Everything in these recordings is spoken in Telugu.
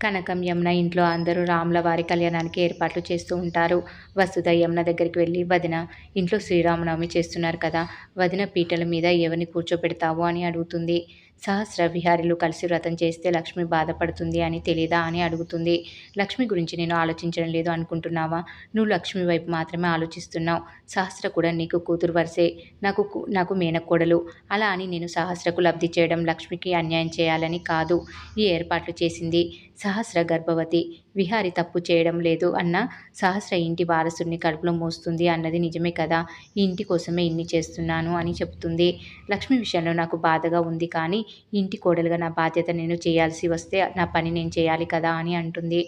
కనకం, యమున ఇంట్లో అందరూ రాముల వారి కళ్యాణానికి ఏర్పాట్లు చేస్తూ ఉంటారు. వసుధ యమున దగ్గరికి వెళ్ళి, వదిన, ఇంట్లో శ్రీరామనవమి చేస్తున్నారు కదా, వదిన పీటల మీద ఎవరిని కూర్చోపెడతావు అని అడుగుతుంది. సహస్ర విహారీలు కలిసి వ్రతం చేస్తే లక్ష్మి బాధపడుతుంది అని తెలీదా అని అడుగుతుంది. లక్ష్మి గురించి నేను ఆలోచించడం లేదు అనుకుంటున్నావా? నువ్వు లక్ష్మి వైపు మాత్రమే ఆలోచిస్తున్నావు. సహస్ర కూడా నీకు కూతురు వరసే, నాకు మేనకోడలు. అలా అని నేను సహస్రకు లబ్ధి చేయడం, లక్ష్మికి అన్యాయం చేయాలని కాదు ఈ ఏర్పాట్లు చేసింది. సహస్ర గర్భవతి, విహారి తప్పు చేయడం లేదు అన్న సహస్ర ఇంటి వారసుడిని కడుపులో మోస్తుంది అన్నది నిజమే కదా, ఈ ఇంటి కోసమే ఇన్ని చేస్తున్నాను అని చెప్తుంది. లక్ష్మి విషయంలో నాకు బాధగా ఉంది, కానీ ఇంటి కోడలుగా నా బాధ్యత నేను చేయాల్సి వస్తే నా పని నేను చేయాలి కదా అని అంటుంది.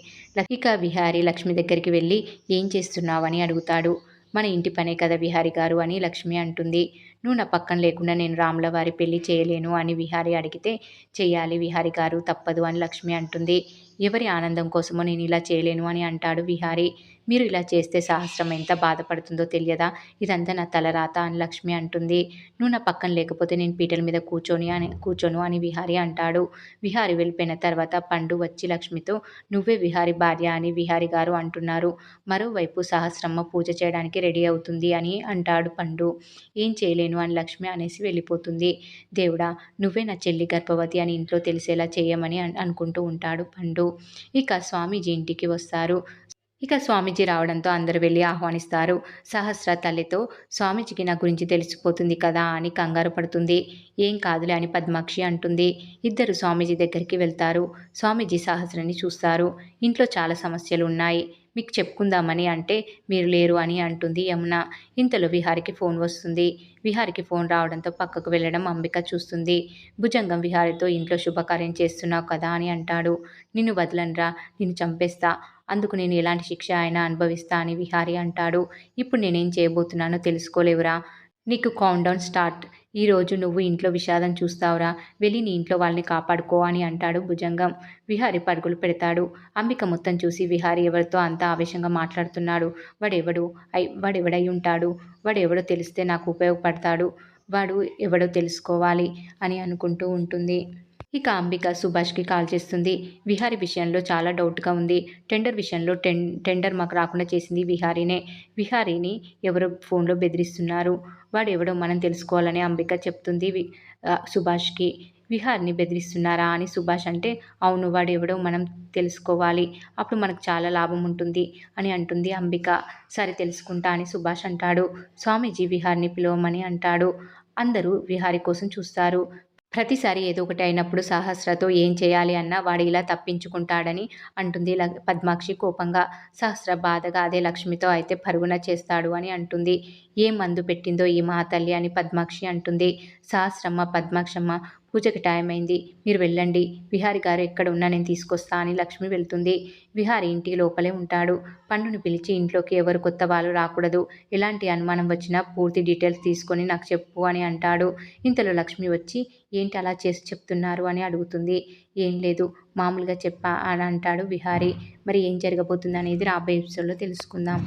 ఇక విహారి లక్ష్మి దగ్గరికి వెళ్ళి, ఏం చేస్తున్నావు అని అడుగుతాడు. మన ఇంటి పనే కదా విహారి గారు అని లక్ష్మి అంటుంది. నువ్వు నా పక్కన లేకుండా నేను రాముల వారి పెళ్లి చేయలేను అని విహారి అడిగితే, చెయ్యాలి విహారి గారు, తప్పదు అని లక్ష్మి అంటుంది. ఎవరి ఆనందం కోసమో నేను ఇలా చేయలేను అని అంటాడు విహారి. మీరు ఇలా చేస్తే సహస్రం ఎంత బాధపడుతుందో తెలియదా, ఇదంతా నా తలరాత అని లక్ష్మి అంటుంది. నువ్వు నా పక్కన లేకపోతే నేను పీటల మీద కూర్చోను అని విహారి అంటాడు. విహారి వెళ్ళిపోయిన తర్వాత పండు వచ్చి లక్ష్మితో, నువ్వే విహారి భార్య అని విహారి గారు అంటున్నారు. మరోవైపు సహస్రమ్మ పూజ చేయడానికి రెడీ అవుతుంది అని అంటాడు పండు. ఏం చేయలేను అని లక్ష్మి అనేసి వెళ్ళిపోతుంది. దేవుడా, నువ్వే నా చెల్లి గర్భవతి అని ఇంట్లో తెలిసేలా చేయమని అనుకుంటూ ఉంటాడు పండు. ఇక స్వామీజీ ఇంటికి వస్తారు. ఇక స్వామీజీ రావడంతో అందరూ వెళ్ళి ఆహ్వానిస్తారు. సహస్ర తల్లితో, స్వామీజీకి నా గురించి తెలిసిపోతుంది కదా అని కంగారు పడుతుంది. ఏం కాదులే అని పద్మాక్షి అంటుంది. ఇద్దరు స్వామీజీ దగ్గరికి వెళ్తారు. స్వామీజీ సహస్రని చూస్తారు. ఇంట్లో చాలా సమస్యలు ఉన్నాయి, మీకు చెప్పుకుందామని అంటే మీరు లేరు అని అంటుంది యమున. ఇంతలో విహారికి ఫోన్ వస్తుంది. విహారికి ఫోన్ రావడంతో పక్కకు వెళ్ళడం అంబిక చూస్తుంది. భుజంగం విహారితో, ఇంట్లో శుభకార్యం చేస్తున్నావు కదా అని అంటాడు. నిన్ను వదలనురా, నిన్ను చంపేస్తా, అందుకు నేను ఎలాంటి శిక్ష అయినా అనుభవిస్తా అని విహారి అంటాడు. ఇప్పుడు నేనేం చేయబోతున్నానో తెలుసుకోలేవురా, నీకు కౌంట్ డౌన్ స్టార్ట్. ఈరోజు నువ్వు ఇంట్లో విషాదం చూస్తావురా, వెళ్ళి నీ ఇంట్లో వాళ్ళని కాపాడుకో అని అంటాడు భుజంగం. విహారి పరుగులు పెడతాడు. అంబిక మొత్తం చూసి, విహారి ఎవరితో అంత ఆవేశంగా మాట్లాడుతున్నాడు, వాడెవడై ఉంటాడు, వాడెవడో తెలిస్తే నాకు ఉపయోగపడతాడు, వాడు ఎవడో తెలుసుకోవాలి అని అనుకుంటూ ఉంటుంది. ఇక అంబిక సుభాష్కి కాల్ చేస్తుంది. విహారి విషయంలో చాలా డౌట్గా ఉంది. టెండర్ విషయంలో టెండర్ మాకు రాకుండా చేసింది విహారీనే. విహారీని ఎవరో ఫోన్లో బెదిరిస్తున్నారు, వాడు ఎవడో మనం తెలుసుకోవాలని అంబిక చెప్తుంది సుభాష్కి. విహారిని బెదిరిస్తున్నారా అని సుభాష్ అంటే, అవును, వాడు ఎవడో మనం తెలుసుకోవాలి, అప్పుడు మనకు చాలా లాభం ఉంటుంది అని అంటుంది అంబిక. సరే తెలుసుకుంటా అని సుభాష్ అంటాడు. స్వామీజీ విహారిని పిలవమని అంటాడు. అందరూ విహారి కోసం చూస్తారు. ప్రతిసారి ఏదో ఒకటి అయినప్పుడు సహస్రతో ఏం చేయాలి అన్నా వాడు ఇలా తప్పించుకుంటాడని అంటుంది పద్మాక్షి కోపంగా. సహస్ర బాధగా, అదే లక్ష్మితో అయితే పరుగున చేస్తాడు అని అంటుంది. ఏం మందు పెట్టిందో ఈ మహాతల్లి అని పద్మాక్షి అంటుంది. సహస్రమ్మ, పద్మాక్షమ్మ, పూజకి టైం అయింది, మీరు వెళ్ళండి, విహారి గారు ఎక్కడ ఉన్నా నేను తీసుకొస్తా అని లక్ష్మి వెళ్తుంది. విహారి ఇంటి లోపలే ఉంటాడు. పండుని పిలిచి, ఇంట్లోకి ఎవరు కొత్త వాళ్ళు రాకూడదు, ఎలాంటి అనుమానం వచ్చినా పూర్తి డీటెయిల్స్ తీసుకొని నాకు చెప్పు అని అంటాడు. ఇంతలో లక్ష్మి వచ్చి, ఏంటి అలా చేసి చెప్తున్నారు అని అడుగుతుంది. ఏం లేదు, మామూలుగా చెప్పా అని అంటాడు విహారి. మరి ఏం జరగబోతుంది అనేది రాబోయే ఎపిసోడ్లో తెలుసుకుందాం.